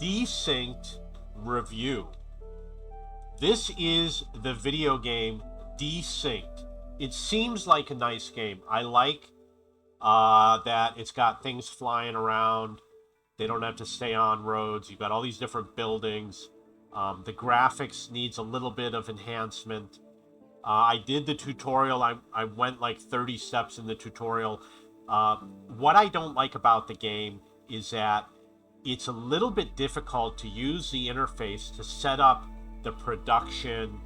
Desynced review. This is the video game Desynced. It seems like a nice game. I like that it's got things flying around. They don't have to stay on roads. You've got all these different buildings. The graphics needs a little bit of enhancement. I did the tutorial. I went like 30 steps in the tutorial. What I don't like about the game is that it's a little bit difficult to use the interface to set up the production,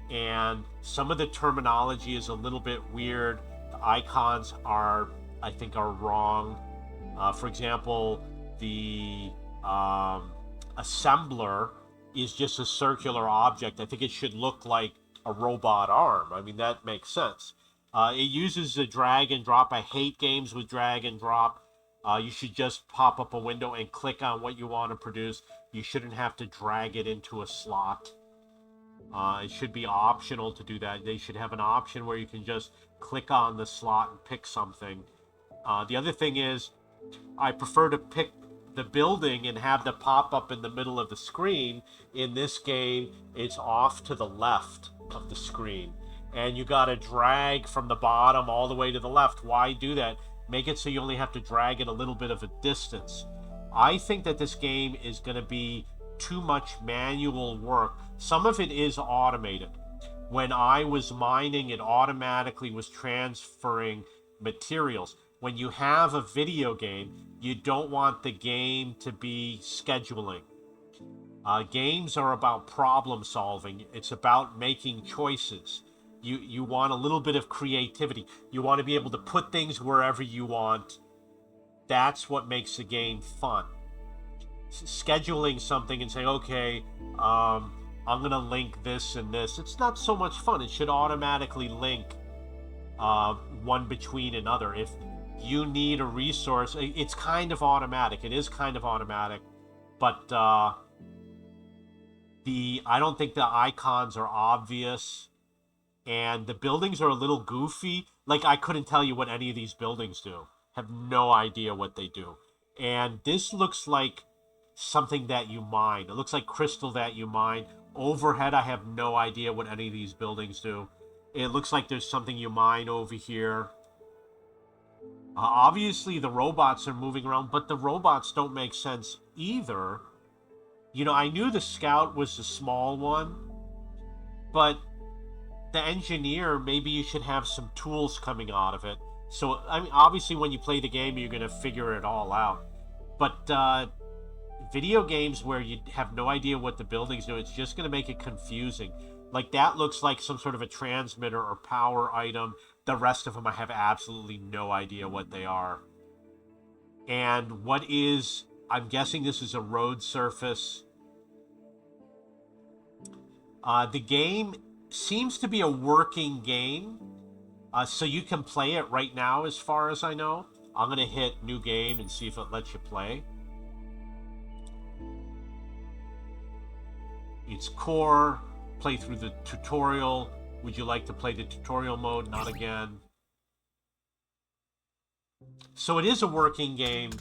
and some of the terminology is a little bit weird. The icons I think, are wrong. For example, the assembler is just a circular object. I think it should look like a robot arm. I mean, that makes sense. It uses the drag and drop. I hate games with drag and drop. You should just pop up a window and click on what you want to produce. You shouldn't have to drag it into a slot. It should be optional to do that. They should have an option where you can just click on the slot and pick something. The other thing is, I prefer to pick the building and have the pop-up in the middle of the screen. In this game, it's off to the left of the screen. And you got to drag from the bottom all the way to the left. Why do that? Make it so you only have to drag it a little bit of a distance. I think that this game is going to be too much manual work. Some of it is automated. When I was mining, it automatically was transferring materials. When you have a video game, you don't want the game to be scheduling. Games are about problem solving. It's about making choices. You want a little bit of creativity. You want to be able to put things wherever you want. That's what makes the game fun. Scheduling something and saying, okay, I'm going to link this and this. It's not so much fun. It should automatically link one between another. If you need a resource, it's kind of automatic. It is kind of automatic. But I don't think the icons are obvious. And the buildings are a little goofy. Like, I couldn't tell you what any of these buildings do. Have no idea what they do. And this looks like something that you mine. It looks like crystal that you mine. Overhead, I have no idea what any of these buildings do. It looks like there's something you mine over here. Obviously, the robots are moving around, but the robots don't make sense either. You know, I knew the scout was the small one, but the engineer, maybe you should have some tools coming out of it. So, I mean, obviously when you play the game, you're going to figure it all out. But video games where you have no idea what the buildings do, it's just going to make it confusing. Like, that looks like some sort of a transmitter or power item. The rest of them, I have absolutely no idea what they are. And what is, I'm guessing this is a road surface. The game seems to be a working game, so you can play it right now as far as I know. I'm going to hit new game and see if it lets you play. It's core, play through the tutorial. Would you like to play the tutorial mode? Not again. So it is a working game,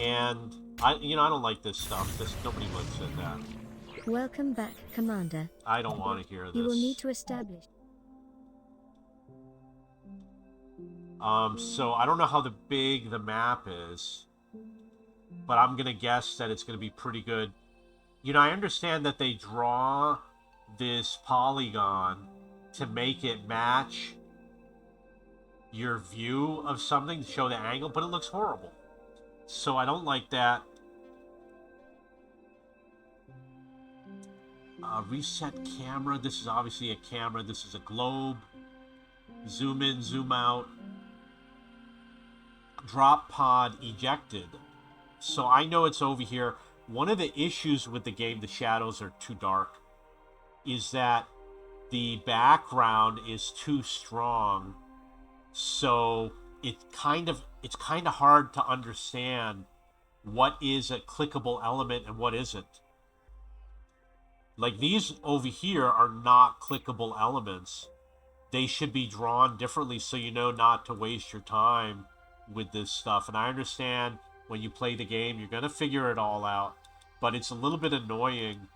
and I don't like this stuff. Nobody looks at that. Welcome back, Commander. I don't want to hear this. You will need to establish. So I don't know how big the map is, but I'm gonna guess that it's gonna be pretty good. You know, I understand that they draw this polygon to make it match your view of something, to show the angle, but it looks horrible. So I don't like that. Reset camera. This is obviously a camera. This is a globe. Zoom in, zoom out. Drop pod ejected. So I know it's over here. One of the issues with the game, the shadows are too dark, is that the background is too strong. So it's kind of hard to understand what is a clickable element and what isn't. Like, these over here are not clickable elements. They should be drawn differently so you know not to waste your time with this stuff. And I understand when you play the game, you're going to figure it all out. but it's a little bit annoying,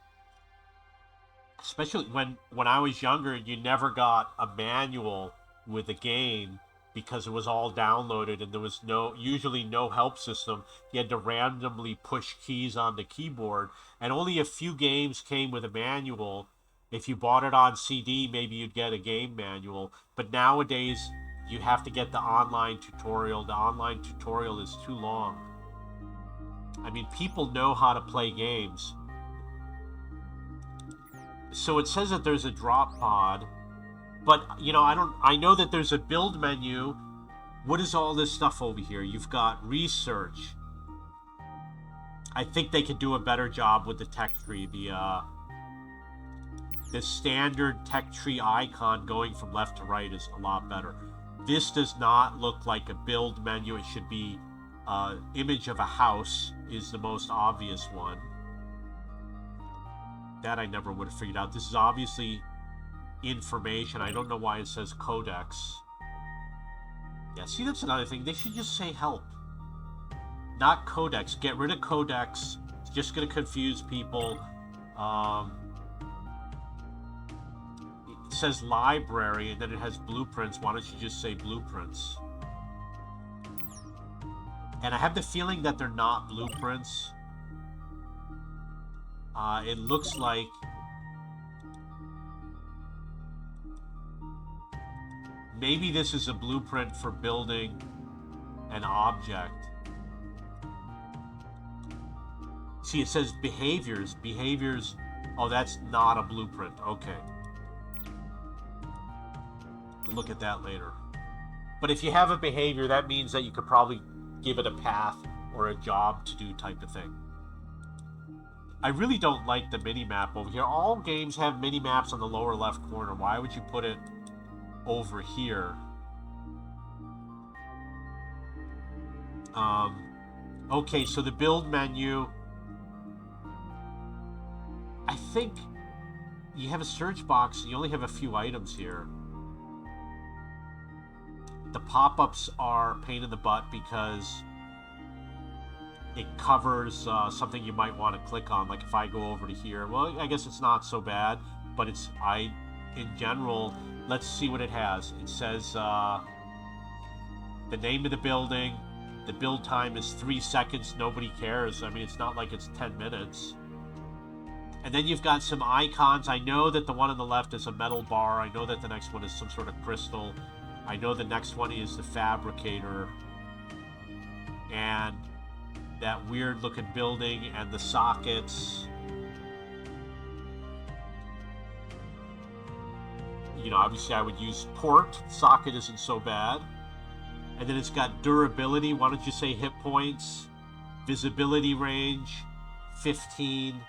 especially when I was younger. You never got a manual with the game because it was all downloaded and there was usually no help system. You had to randomly push keys on the keyboard, and only a few games came with a manual. If you bought it on CD, maybe you'd get a game manual, but nowadays you have to get the online tutorial. The online tutorial is too long. I mean, people know how to play games. So it says that there's a drop pod, but I know that there's a build menu. What is all this stuff over here? You've got research. I think they could do a better job with the tech tree. The standard tech tree icon going from left to right is a lot better. This does not look like a build menu. It should be image of a house is the most obvious one. That I never would have figured out. This is obviously information. I don't know why it says codex. Yeah, see, that's another thing. They should just say help, not codex. Get rid of codex. It's just going to confuse people. It says library and then it has blueprints. Why don't you just say blueprints? And I have the feeling that they're not blueprints. It looks like maybe this is a blueprint for building an object. See, it says behaviors. Behaviors. Oh, that's not a blueprint. Okay. We'll look at that later. But if you have a behavior, that means that you could probably give it a path or a job to do type of thing. I really don't like the mini-map over here. All games have mini-maps on the lower left corner. Why would you put it over here? Okay, so the build menu. I think you have a search box. You only have a few items here. The pop-ups are a pain in the butt because it covers something you might want to click on. Like if I go over to here, well, I guess it's not so bad, but in general, let's see what it has. It says the name of the building. The build time is 3 seconds. Nobody cares. I mean, it's not like it's 10 minutes. And then you've got some icons. I know that the one on the left is a metal bar. I know that the next one is some sort of crystal. I know the next one is the fabricator. And that weird looking building and the sockets. Obviously I would use port. Socket isn't so bad. And then it's got durability. Why don't you say hit points? Visibility range 15.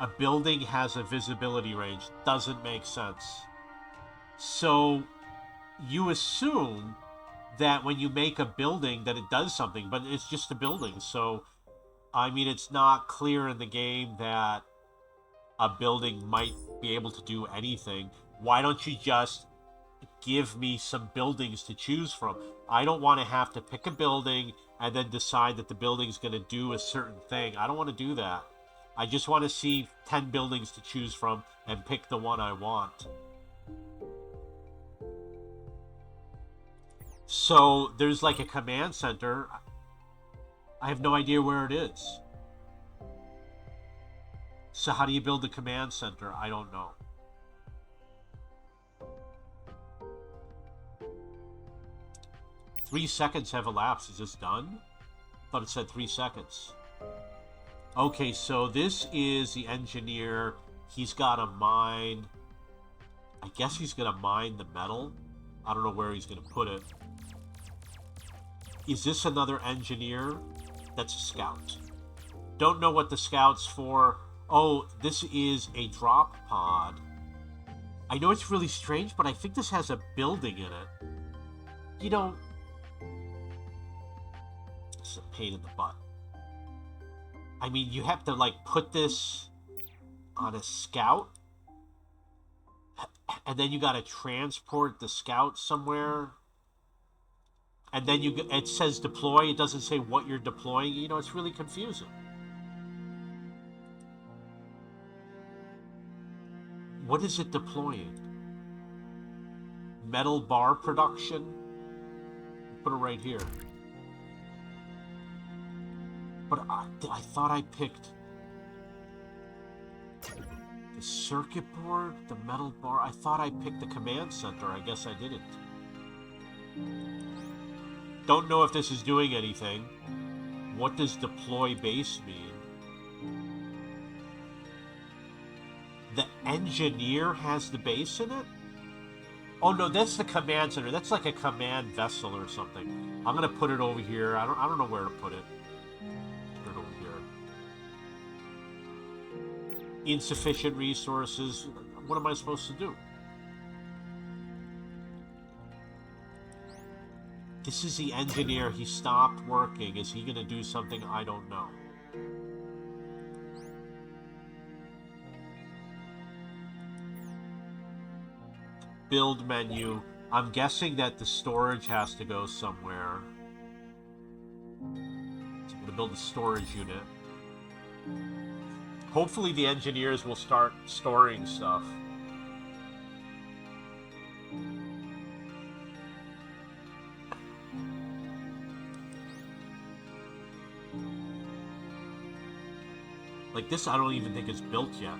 A building has a visibility range. Doesn't make sense. So you assume that when you make a building that it does something, but it's just a building. So, I mean, it's not clear in the game that a building might be able to do anything. Why don't you just give me some buildings to choose from? I don't want to have to pick a building and then decide that the building's going to do a certain thing. I don't want to do that. I just want to see 10 buildings to choose from and pick the one I want. So there's like a command center. I have no idea where it is. So how do you build the command center? I don't know. Three seconds have elapsed. Is this done? I thought it said 3 seconds. Okay, so this is the engineer. He's got to mine. I guess he's going to mine the metal. I don't know where he's going to put it. Is this another engineer? That's a scout. Don't know what the scout's for. Oh, this is a drop pod. I know it's really strange, but I think this has a building in it. It's a pain in the butt. I mean, you have to, put this on a scout. And then you got to transport the scout somewhere. And then it says deploy. It doesn't say what you're deploying. You know, it's really confusing. What is it deploying? Metal bar production? Put it right here. But I thought I picked the circuit board, the metal bar. I thought I picked the command center. I guess I didn't. Don't know if this is doing anything. What does deploy base mean? The engineer has the base in it? Oh no, that's the command center. That's like a command vessel or something. I'm gonna put it over here. I don't know where to put it. Put it over here. Insufficient resources. What am I supposed to do? This is the engineer. He stopped working. Is he gonna do something? I don't know. Build menu. I'm guessing that the storage has to go somewhere. So I'm going to build a storage unit. Hopefully the engineers will start storing stuff. Like this, I don't even think it's built yet.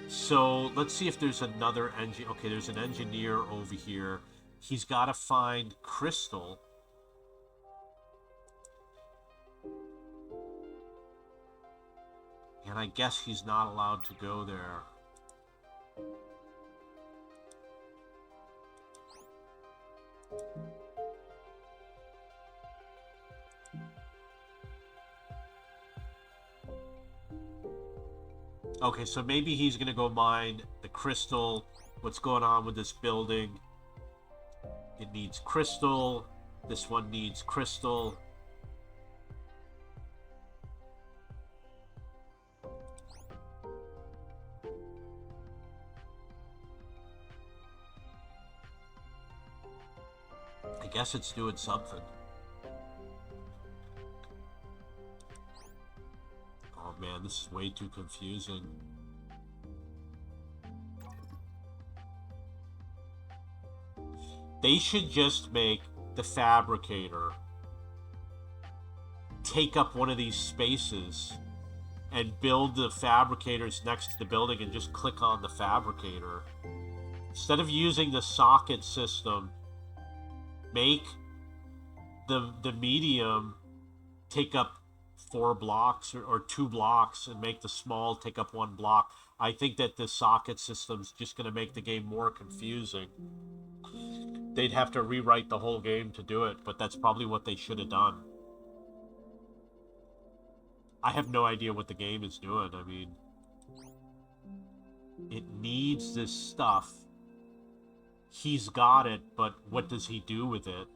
So let's see if there's another engine. Okay, there's an engineer over here. He's got to find crystal. And I guess he's not allowed to go there. Okay, so maybe he's going to go mine the crystal. What's going on with this building? It needs crystal. This one needs crystal. I guess it's doing something. Oh man, this is way too confusing. They should just make the fabricator take up one of these spaces and build the fabricators next to the building and just click on the fabricator. Instead of using the socket system, make the medium take up 4 blocks or 2 blocks and make the small take up 1 block. I think that the socket system's just going to make the game more confusing. They'd have to rewrite the whole game to do it, but that's probably what they should have done. I have no idea what the game is doing. I mean, it needs this stuff. He's got it, but what does he do with it?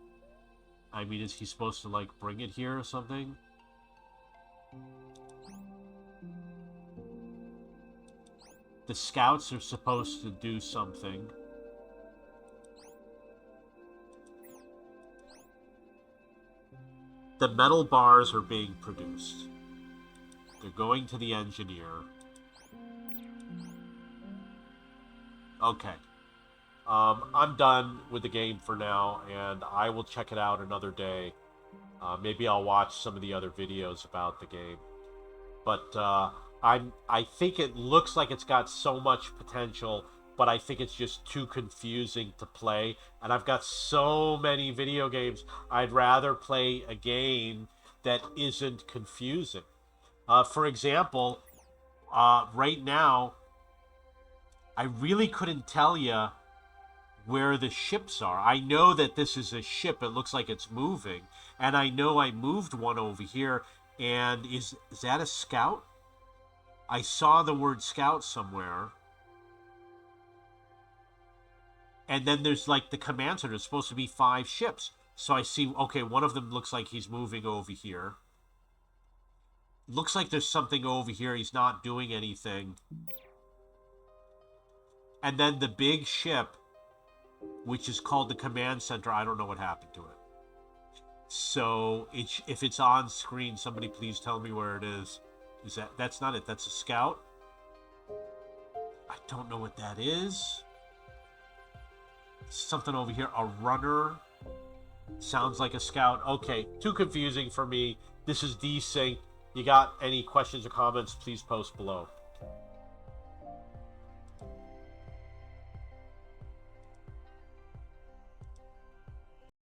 I mean, is he supposed to, like, bring it here or something? The scouts are supposed to do something. The metal bars are being produced. They're going to the engineer. Okay. I'm done with the game for now, and I will check it out another day. Maybe I'll watch some of the other videos about the game. But I think it looks like it's got so much potential, but I think it's just too confusing to play. And I've got so many video games. I'd rather play a game that isn't confusing. For example, right now, I really couldn't tell you where the ships are. I know that this is a ship. It looks like it's moving. And I know I moved one over here. And is that a scout? I saw the word scout somewhere. And then there's like the command center. There's supposed to be 5 ships. So I see, okay, one of them looks like he's moving over here. Looks like there's something over here. He's not doing anything. And then the big ship, which is called the command center, I don't know what happened to it. So if it's on screen, somebody please tell me where it is. That's not it? That's a scout. I don't know what that is. Something over here. A runner. Sounds like a scout. Okay, too confusing for me. This is Desynced. You got any questions or comments? Please post below.